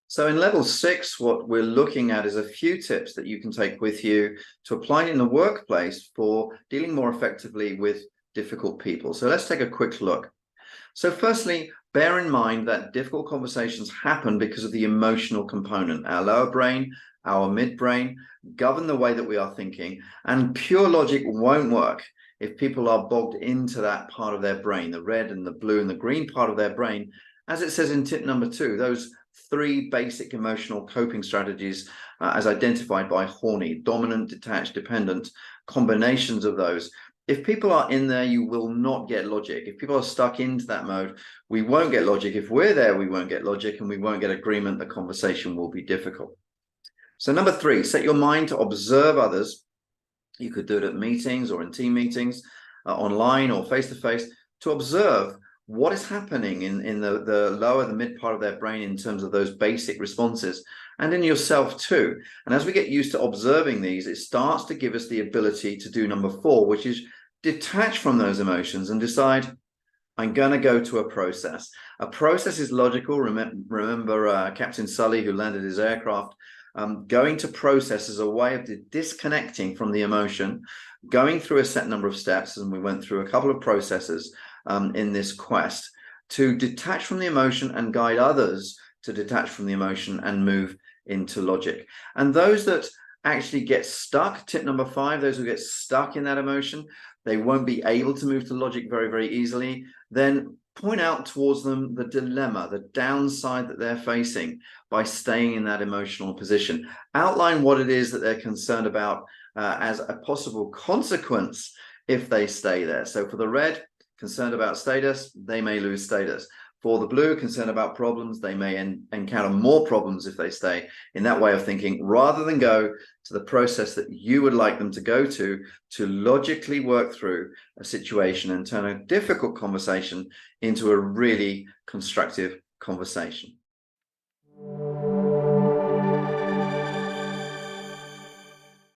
So in level 6, what we're looking at is a few tips that you can take with you to apply in the workplace for dealing more effectively with difficult people. So let's take a quick look. So firstly, bear in mind that difficult conversations happen because of the emotional component. Our lower brain, our midbrain govern the way that we are thinking, and pure logic won't work if people are bogged into that part of their brain, the red and the blue and the green part of their brain. As it says in tip number 2, those 3 basic emotional coping strategies as identified by Horney: dominant, detached, dependent, combinations of those. If people are in there, you will not get logic. If people are stuck into that mode, we won't get logic. If we're there, we won't get logic, and we won't get agreement. The conversation will be difficult. So number 3, set your mind to observe others. You could do it at meetings or in team meetings, online or face-to-face, to observe what is happening in the lower, the mid part of their brain in terms of those basic responses, and in yourself too. And as we get used to observing these, it starts to give us the ability to do number 4, which is detach from those emotions and decide, I'm going to go to a process. A process is logical. Remember Captain Sully, who landed his aircraft. Going to process is a way of disconnecting from the emotion, going through a set number of steps, and we went through a couple of processes in this quest to detach from the emotion and guide others to detach from the emotion and move into logic. And those that actually get stuck, tip number 5, those who get stuck in that emotion, they won't be able to move to logic very, very easily. Then point out towards them the dilemma, the downside that they're facing by staying in that emotional position. Outline what it is that they're concerned about as a possible consequence if they stay there. So for the red, concerned about status, they may lose status. For the blue, concerned about problems, they may encounter more problems if they stay in that way of thinking, rather than go to the process that you would like them to go to logically work through a situation and turn a difficult conversation into a really constructive conversation.